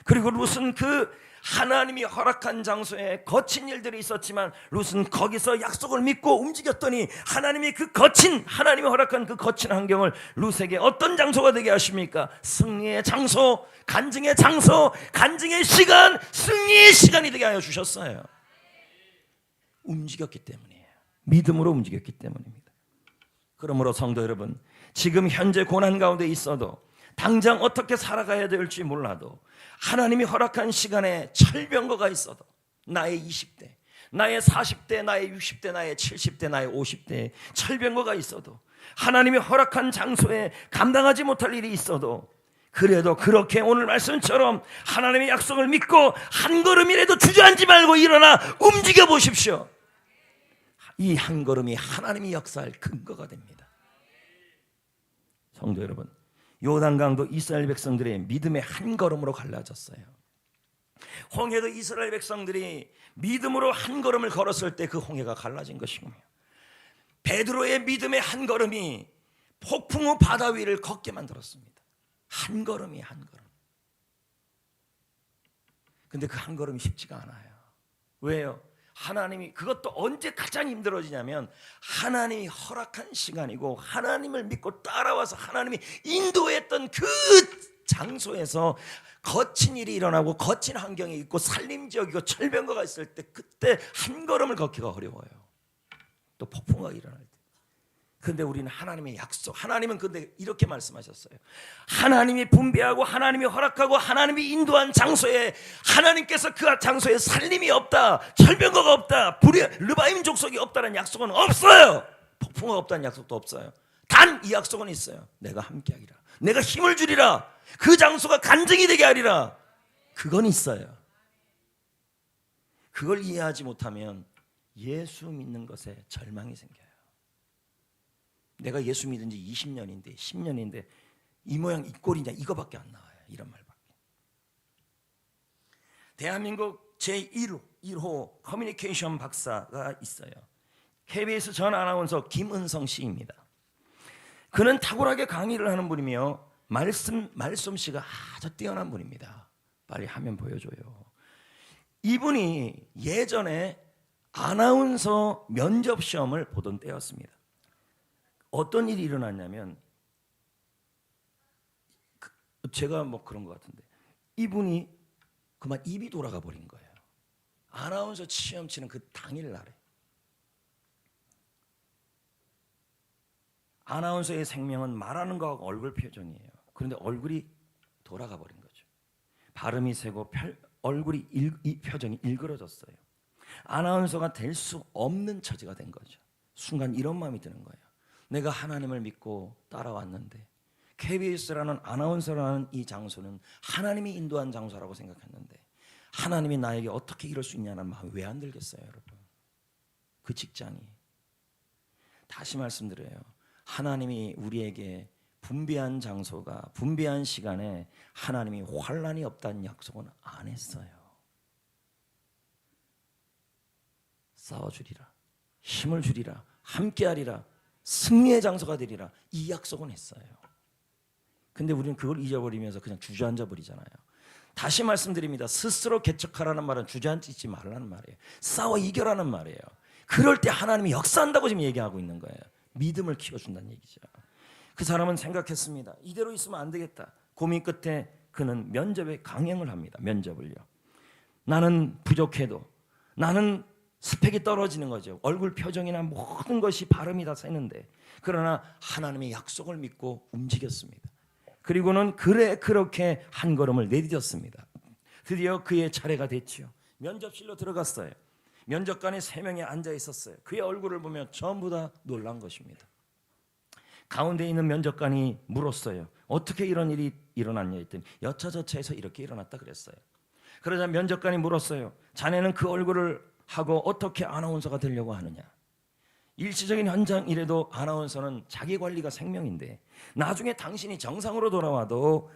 그리고 룻은 그 하나님이 허락한 장소에 거친 일들이 있었지만 룻은 거기서 약속을 믿고 움직였더니 하나님이 하나님이 허락한 그 거친 환경을 룻에게 어떤 장소가 되게 하십니까? 승리의 장소, 간증의 장소, 간증의 시간, 승리의 시간이 되게 하여 주셨어요. 움직였기 때문이에요. 믿음으로 움직였기 때문입니다. 그러므로 성도 여러분, 지금 현재 고난 가운데 있어도 당장 어떻게 살아가야 될지 몰라도 하나님이 허락한 시간에 철병거가 있어도 나의 20대, 나의 40대, 나의 60대, 나의 70대, 나의 50대 철병거가 있어도 하나님이 허락한 장소에 감당하지 못할 일이 있어도 그래도 그렇게 오늘 말씀처럼 하나님의 약속을 믿고 한 걸음이라도 주저앉지 말고 일어나 움직여 보십시오. 이 한 걸음이 하나님이 역사할 근거가 됩니다. 성도 여러분, 요단강도 이스라엘 백성들의 믿음의 한 걸음으로 갈라졌어요. 홍해도 이스라엘 백성들이 믿음으로 한 걸음을 걸었을 때 그 홍해가 갈라진 것이고요. 베드로의 믿음의 한 걸음이 폭풍 후 바다 위를 걷게 만들었습니다. 한 걸음이 한 걸음. 근데 그 한 걸음이 쉽지가 않아요. 왜요? 하나님이, 그것도 언제 가장 힘들어지냐면 하나님이 허락한 시간이고 하나님을 믿고 따라와서 하나님이 인도했던 그 장소에서 거친 일이 일어나고 거친 환경이 있고 산림지역이고 철병거가 있을 때, 그때 한 걸음을 걷기가 어려워요. 또 폭풍우가 일어날 때. 근데 우리는 하나님의 약속, 하나님은 근데 이렇게 말씀하셨어요. 하나님이 분배하고 하나님이 허락하고 하나님이 인도한 장소에, 하나님께서 그 장소에 산림이 없다, 철병거가 없다, 르바임 족속이 없다는 약속은 없어요. 폭풍우가 없다는 약속도 없어요. 단 이 약속은 있어요. 내가 함께하리라, 내가 힘을 주리라, 그 장소가 간증이 되게 하리라. 그건 있어요. 그걸 이해하지 못하면 예수 믿는 것에 절망이 생겨요. 내가 예수 믿은 지 20년인데 10년인데 이 모양 이 꼴이냐, 이거밖에 안 나와요. 이런 말밖에. 대한민국 제1호 커뮤니케이션 박사가 있어요. KBS 전 아나운서 김은성 씨입니다. 그는 탁월하게 강의를 하는 분이며 말솜씨가 아주 뛰어난 분입니다. 빨리 화면 보여줘요. 이분이 예전에 아나운서 면접 시험을 보던 때였습니다. 어떤 일이 일어났냐면, 제가 뭐 그런 것 같은데, 이분이 그만 입이 돌아가 버린 거예요. 아나운서 시험 치는 그 당일날에. 아나운서의 생명은 말하는 거하고 얼굴 표정이에요. 그런데 얼굴이 돌아가 버린 거죠. 발음이 세고 얼굴이 이 표정이 일그러졌어요. 아나운서가 될 수 없는 처지가 된 거죠. 순간 이런 마음이 드는 거예요. 내가 하나님을 믿고 따라왔는데 KBS라는 아나운서라는 이 장소는 하나님이 인도한 장소라고 생각했는데 하나님이 나에게 어떻게 이럴 수 있냐는 마음이 왜 안 들겠어요, 여러분? 그 직장이. 다시 말씀드려요. 하나님이 우리에게 분배한 장소가, 분배한 시간에 하나님이 환난이 없다는 약속은 안 했어요. 싸워주리라, 힘을 주리라, 함께하리라, 승리의 장소가 되리라, 이 약속은 했어요. 근데 우리는 그걸 잊어버리면서 그냥 주저앉아 버리잖아요. 다시 말씀드립니다. 스스로 개척하라는 말은 주저앉지 말라는 말이에요. 싸워 이겨라는 말이에요. 그럴 때 하나님이 역사한다고 지금 얘기하고 있는 거예요. 믿음을 키워준다는 얘기죠. 그 사람은 생각했습니다. 이대로 있으면 안 되겠다. 고민 끝에 그는 면접에 강행을 합니다. 면접을요. 나는 부족해도, 나는 스펙이 떨어지는 거죠. 얼굴 표정이나 모든 것이 발음이 다 새는데, 그러나 하나님의 약속을 믿고 움직였습니다. 그리고는 그렇게 한 걸음을 내디뎠습니다. 드디어 그의 차례가 됐죠. 면접실로 들어갔어요. 면접관이 3명이 앉아 있었어요. 그의 얼굴을 보면 전부 다 놀란 것입니다. 가운데 있는 면접관이 물었어요. 어떻게 이런 일이 일어났냐 했더니 여차저차해서 이렇게 일어났다 그랬어요. 그러자 면접관이 물었어요. 자네는 그 얼굴을 하고 어떻게 아나운서가 되려고 하느냐. 일시적인 현장이라도 아나운서는 자기 관리가 생명인데 나중에 당신이 정상으로 돌아와도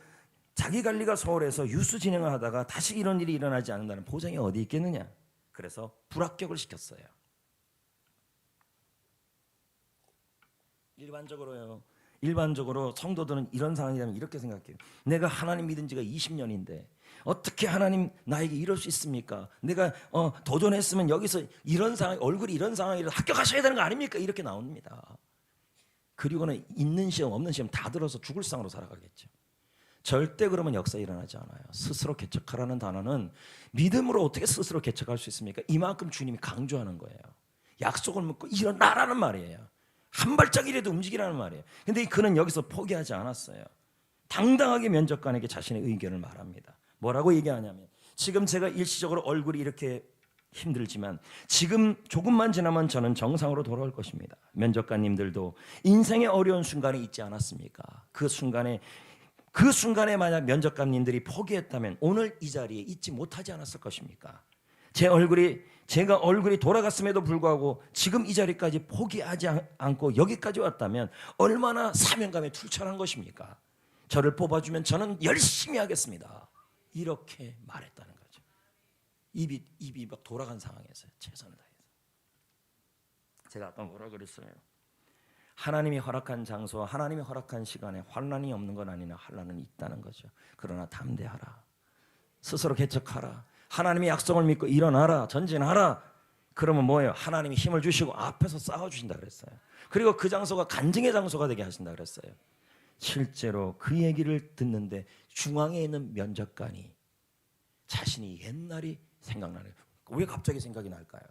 자기 관리가 소홀해서 뉴스 진행을 하다가 다시 이런 일이 일어나지 않는다는 보장이 어디 있겠느냐. 그래서 불합격을 시켰어요. 일반적으로 성도들은 이런 상황이 되면 이렇게 생각해요. 내가 하나님 믿은 지가 20년인데 어떻게 하나님 나에게 이럴 수 있습니까? 내가 도전했으면 여기서 이런 상황, 얼굴이 이런 상황이라도 합격하셔야 되는 거 아닙니까? 이렇게 나옵니다. 그리고는 있는 시험 없는 시험 다 들어서 죽을 상으로 살아가겠죠. 절대 그러면 역사 일어나지 않아요. 스스로 개척하라는 단어는 믿음으로 어떻게 스스로 개척할 수 있습니까? 이만큼 주님이 강조하는 거예요. 약속을 묻고 일어나라는 말이에요. 한 발짝이라도 움직이라는 말이에요. 근데 그는 여기서 포기하지 않았어요. 당당하게 면접관에게 자신의 의견을 말합니다. 뭐라고 얘기하냐면, 지금 제가 일시적으로 얼굴이 이렇게 힘들지만 지금 조금만 지나면 저는 정상으로 돌아올 것입니다. 면접관님들도 인생의 어려운 순간이 있지 않았습니까? 그 순간에 그 순간에 만약 면접관님들이 포기했다면 오늘 이 자리에 있지 못하지 않았을 것입니까? 제가 얼굴이 돌아갔음에도 불구하고 지금 이 자리까지 포기하지 않고 여기까지 왔다면 얼마나 사명감에 출철한 것입니까? 저를 뽑아주면 저는 열심히 하겠습니다. 이렇게 말했다는 거죠. 입이 막 돌아간 상황에서 최선을 다해서. 제가 아까 뭐라 그랬어요? 하나님이 허락한 장소와 하나님이 허락한 시간에 환난이 없는 건 아니나 환난은 있다는 거죠. 그러나 담대하라. 스스로 개척하라. 하나님의 약속을 믿고 일어나라. 전진하라. 그러면 뭐예요? 하나님이 힘을 주시고 앞에서 싸워주신다 그랬어요. 그리고 그 장소가 간증의 장소가 되게 하신다 그랬어요. 실제로 그 얘기를 듣는데 중앙에 있는 면접관이 자신이 옛날이 생각나네요. 왜 갑자기 생각이 날까요?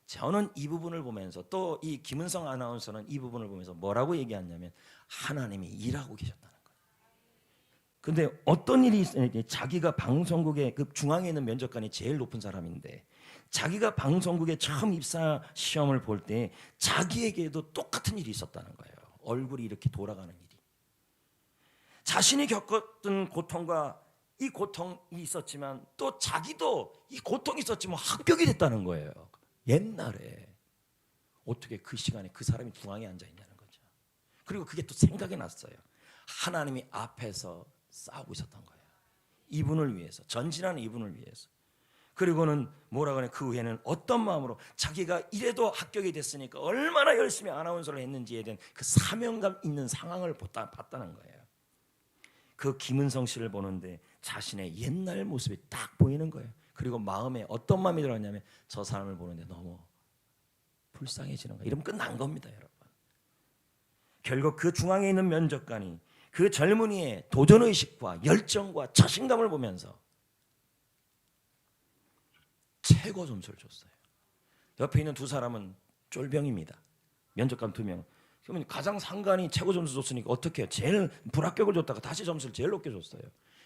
저는 이 부분을 보면서 또 이 김은성 아나운서는 이 부분을 보면서 뭐라고 얘기하냐면 하나님이 일하고 계셨다는 거예요. 근데 어떤 일이 있어요? 자기가 방송국의 그 중앙에 있는 면접관이 제일 높은 사람인데 자기가 방송국에 처음 입사 시험을 볼 때 자기에게도 똑같은 일이 있었다는 거예요. 얼굴이 이렇게 돌아가는 일이. 자신이 겪었던 고통과 이 고통이 있었지만 또 자기도 이 고통이 있었지만 합격이 됐다는 거예요. 옛날에 어떻게 그 시간에 그 사람이 중앙에 앉아 있냐는 거죠. 그리고 그게 또 생각이 났어요. 하나님이 앞에서 싸우고 있었던 거예요. 이분을 위해서, 전진하는 이분을 위해서. 그리고는 뭐라 그래? 그 후에는 어떤 마음으로 자기가 이래도 합격이 됐으니까 얼마나 열심히 아나운서를 했는지에 대한 그 사명감 있는 상황을 봤다는 거예요. 그 김은성 씨를 보는데 자신의 옛날 모습이 딱 보이는 거예요. 그리고 마음에 어떤 마음이 들었냐면 저 사람을 보는데 너무 불쌍해지는 거예요. 이러면 끝난 겁니다, 여러분. 결국 그 중앙에 있는 면접관이 그 젊은이의 도전의식과 열정과 자신감을 보면서 최고 점수를 줬어요. 옆에 있는 두 사람은 쫄병입니다. 면접관 2명. 그러면 가장 상관이 최고 점수 줬으니까 어떻게 해요? 제일 불합격을 줬다가 다시 점수를 제일 높게 줬어요.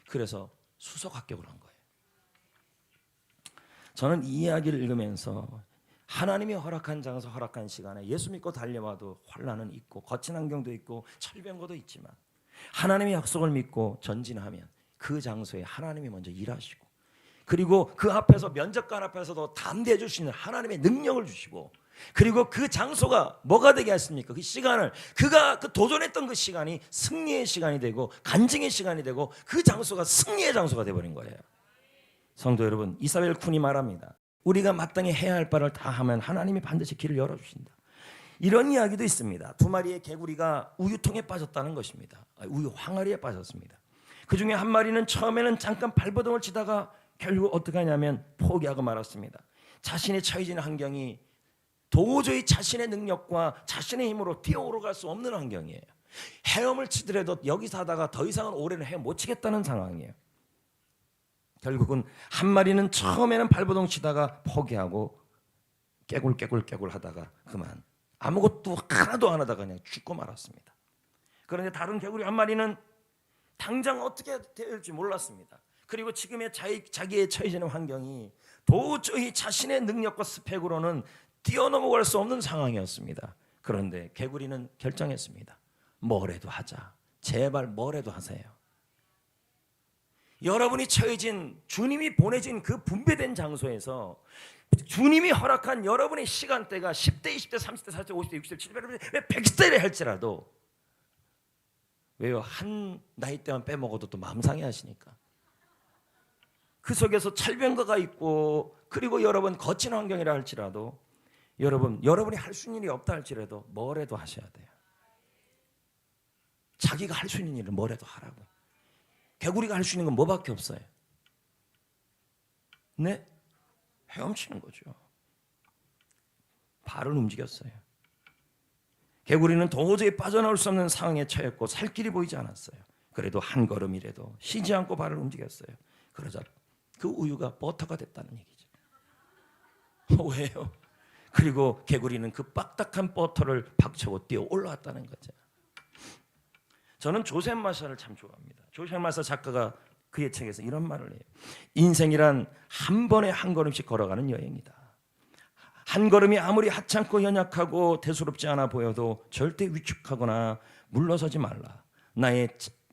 그래서 수석 합격을 한 거예요. 저는 이 이야기를 읽으면서 하나님이 허락한 장소, 허락한 시간에 예수 믿고 달려와도 환난은 있고 거친 환경도 있고 철병거도 있지만 하나님의 약속을 믿고 전진하면 그 장소에 하나님이 먼저 일하시고 그리고 그 앞에서 면접관 앞에서도 담대해 주시는 하나님의 능력을 주시고 그리고 그 장소가 뭐가 되게 했습니까? 그 시간을 그가 그 도전했던 그 시간이 승리의 시간이 되고 간증의 시간이 되고 그 장소가 승리의 장소가 되어버린 거예요. 성도 여러분, 이사벨 쿤이 말합니다. 우리가 마땅히 해야 할 바를 다 하면 하나님이 반드시 길을 열어주신다. 이런 이야기도 있습니다. 2마리의 개구리가 우유통에 빠졌다는 것입니다. 우유 항아리에 빠졌습니다. 그 중에 한 마리는 처음에는 잠깐 발버둥을 치다가 결국 어떻게 하냐면 포기하고 말았습니다. 자신의 처해진 환경이 도저히 자신의 능력과 자신의 힘으로 뛰어오르갈 수 없는 환경이에요. 헤엄을 치더라도 여기서 하다가 더 이상은 오래는 헤엄 못 치겠다는 상황이에요. 결국은 한 마리는 처음에는 발버둥 치다가 포기하고 깨굴 하다가 그만 아무것도 하나도 안 하다가 그냥 죽고 말았습니다. 그런데 다른 개구리 한 마리는 당장 어떻게 될지 몰랐습니다. 그리고 지금의 자기의 처해지는 환경이 도저히 자신의 능력과 스펙으로는 뛰어넘어갈 수 없는 상황이었습니다. 그런데 개구리는 결정했습니다. 뭐래도 하자. 제발 뭐래도 하세요. 여러분이 처해진 주님이 보내진 그 분배된 장소에서 주님이 허락한 여러분의 시간대가 10대, 20대, 30대, 40대, 50대, 60대, 70대, 100세를 할지라도 왜요? 한 나이대만 빼먹어도 또 마음 상해하시니까. 그 속에서 철병거가 있고 그리고 여러분 거친 환경이라 할지라도 여러분이 할 수 있는 일이 없다 할지라도 뭐래도 하셔야 돼요. 자기가 할 수 있는 일을 뭐래도 하라고. 개구리가 할 수 있는 건 뭐밖에 없어요? 네? 헤엄치는 거죠. 발을 움직였어요. 개구리는 도저히 빠져나올 수 없는 상황에 처했고 살 길이 보이지 않았어요. 그래도 한 걸음이라도 쉬지 않고 발을 움직였어요. 그러자 그 우유가 버터가 됐다는 얘기죠. 왜요? 그리고 개구리는 그 빡딱한 버터를 박차고 뛰어 올라왔다는 거죠. 저는 조셉 마샤를 참 좋아합니다. 조셉 마샤 작가가 그의 책에서 이런 말을 해요. 인생이란 한 번에 한 걸음씩 걸어가는 여행이다. 한 걸음이 아무리 하찮고 연약하고 대수롭지 않아 보여도 절대 위축하거나 물러서지 말라.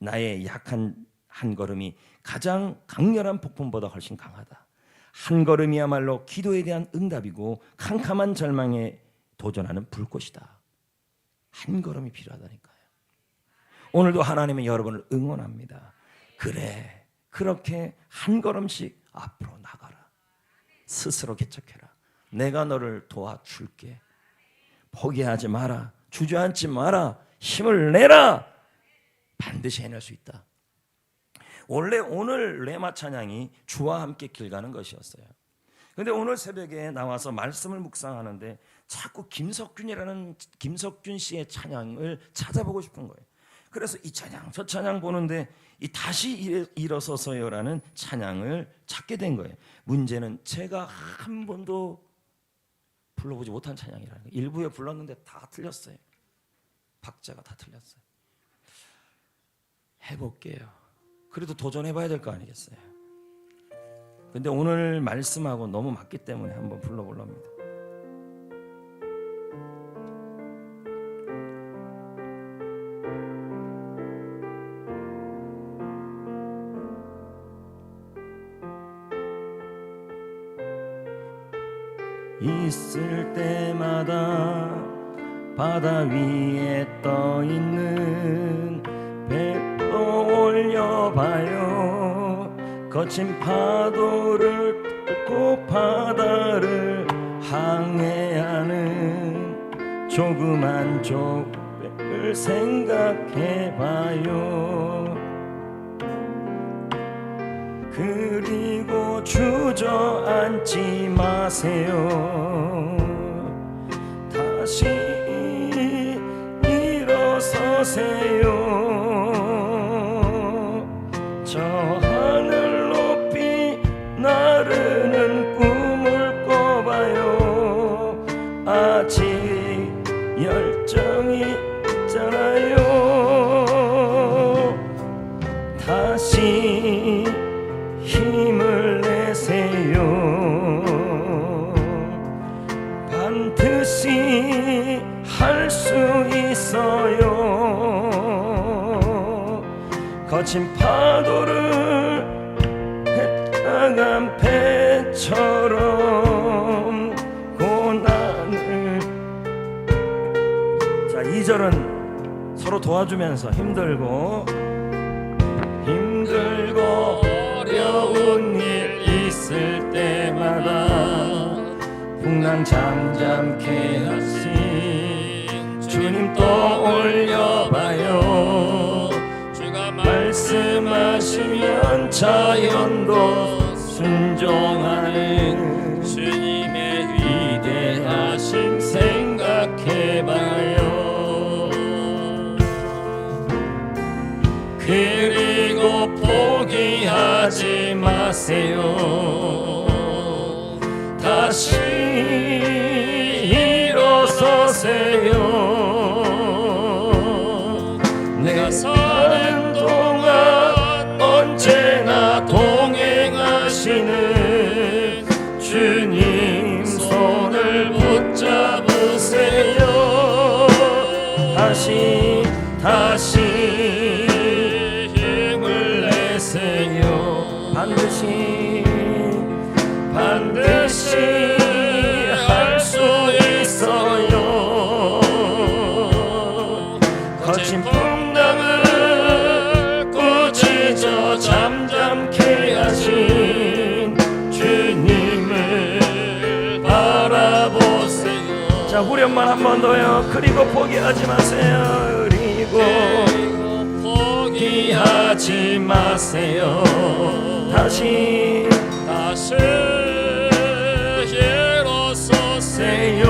나의 약한 한 걸음이 가장 강렬한 폭풍보다 훨씬 강하다. 한 걸음이야말로 기도에 대한 응답이고 캄캄한 절망에 도전하는 불꽃이다. 한 걸음이 필요하다니까요. 오늘도 하나님은 여러분을 응원합니다. 그래, 그렇게 한 걸음씩 앞으로 나가라. 스스로 개척해라. 내가 너를 도와줄게. 포기하지 마라. 주저앉지 마라. 힘을 내라. 반드시 해낼 수 있다. 원래 오늘 레마 찬양이 주와 함께 길 가는 것이었어요. 그런데 오늘 새벽에 나와서 말씀을 묵상하는데 자꾸 김석균 씨의 찬양을 찾아보고 싶은 거예요. 그래서 이 찬양 저 찬양 보는데 이 다시 일어서서요라는 찬양을 찾게 된 거예요. 문제는 제가 한 번도 불러보지 못한 찬양이라는 거예요. 일부에 불렀는데 다 틀렸어요. 박자가 다 틀렸어요. 해볼게요. 그래도 도전해봐야 될 거 아니겠어요. 근데 오늘 말씀하고 너무 맞기 때문에 한번 불러보렵니다. 있을 때마다 바다 위에 떠 있는 배도 올려봐요. 거친 파도를 뚫고 바다를 항해하는 조그만 조배를 생각해봐요. 그리고 주저앉지 마세요. 다시 일어서세요. 저 하늘 높이 나르는 꿈을 꿔봐요. 아직 열정이 있잖아요. 다시 힘을 내세요. 반드시 할 수 있어요. 거친 파도를 해나간 배처럼 고난을. 자, 2절은 서로 도와주면서 힘들고 어려운 일 있을 때마다 풍랑 잠잠케 하신 주님 떠올려봐요. 주가 말씀하시면 자연도 순종하는 주님의 위대하심 생각해봐요. 그리고 포기하지 마세요. 다시 일어서세요. 내가 사는 동안 언제나 동행하시는 주님 손을 붙잡으세요. 다시 힘을 내세요. 반드시 할 수 있어요. 거친 풍랑을 꾸짖어 잠잠케 하신 주님을 바라보세요. 자, 후렴만 한 번 더요. 그리고 포기하지 마세요. 그리고 포기하지 마세요. 다시 일어서세요.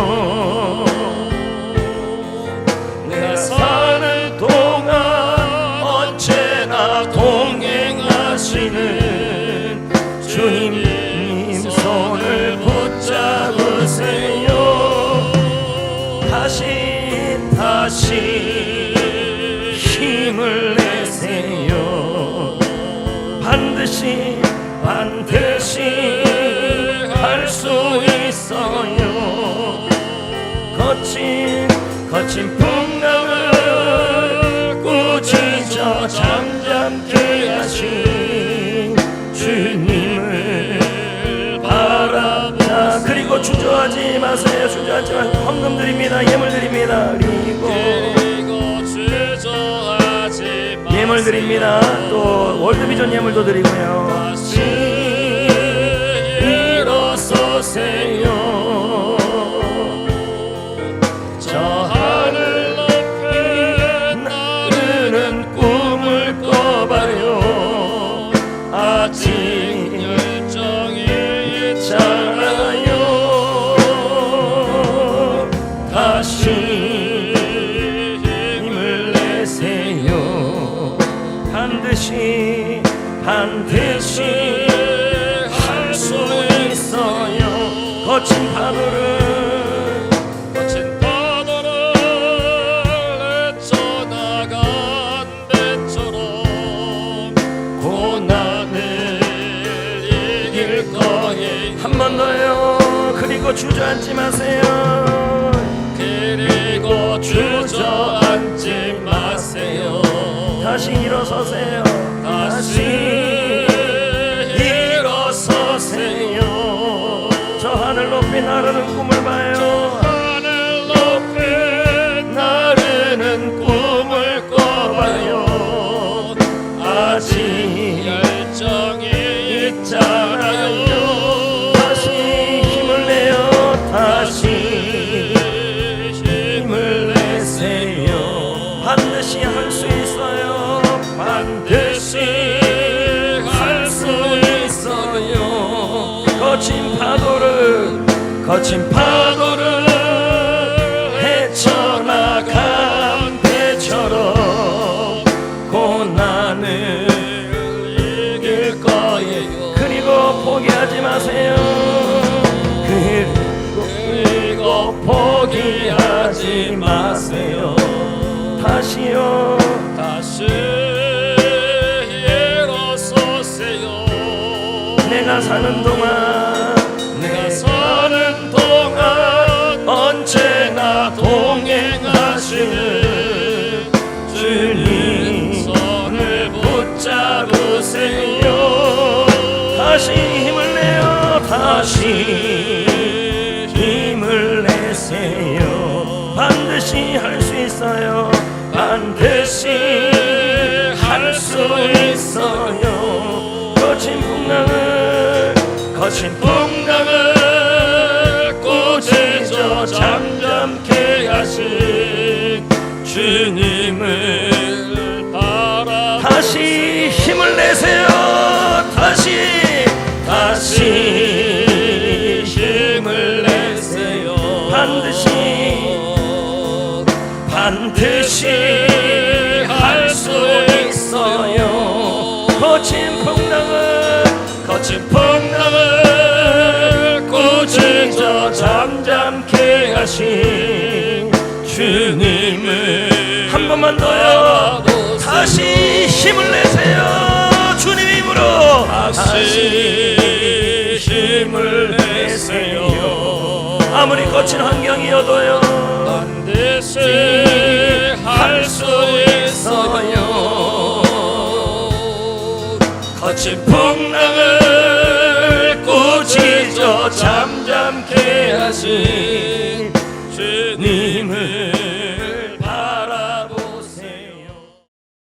내가 사는 동안 언제나 동행하시는 주님 손을 붙잡으세요. 다시 힘을 내세요. 반드시 할 수 있어요. 거친 풍랑을 꾸짖어 잠잠 하신 주님을 바라보세요. 그리고 주저하지 마세요. 주저하지 마세요. 헌금 드립니다. 예물 드립니다. 그리고 주저하지 마세요. 예물 드립니다. 또 월드비전 예물도 드리고요. 다시 일어서세요. 저 하늘 높이 나르는 꿈을 꿔봐요. 아직 열정이 있잖아요. 다시 힘을 내세요. 반드시 할 수 있어요. 거친 파도를 헤쳐나간 배처럼 고난을 이길 거예요. 한 번 더요. 그리고 주저앉지 마세요. 그리고 주저앉지 마세요. 다시 일어서세요. 다시 일어서세요. 저 하늘 높이 나르는 꿈을 봐요. 하늘 높이 나르는 꿈을 꿔봐요. 아직 열정이 있잖아요. 다시 힘을 내요. 다시 힘을 내세요. 반드시 할 수 있어요. 반드시 할 수 있어요. 거친 파도를 헤쳐나간 배처럼 고난을 이길 거예요. 그리고 포기하지 마세요. 그리고 포기하지 마세요. 다시요. 다시 일어서세요. 내가 사는 동안 언제나 동행하시는 주님 손을 붙잡으세요. 다시 힘을 내요. 다시 힘을 내세요. 반드시 할 수 있어요. 반드시 할 수 있어요. 거친 풍랑을 꾸짖어 잠잠케 하신 주님을 바라. 다시 힘을 내세요. 다시 힘을 내세요. 반드시 할 수 있어요. 거친 풍랑을 꾸짖어 잠잠케 하신 주님을 한 번만 더요. 다시 힘을 내세요. 주님 힘으로 다시 힘을 내세요. 아무리 거친 환경이어도요. 반드시 할 수 있어요. 거친 풍랑을 꾸짖어 잠잠케 하신 주님을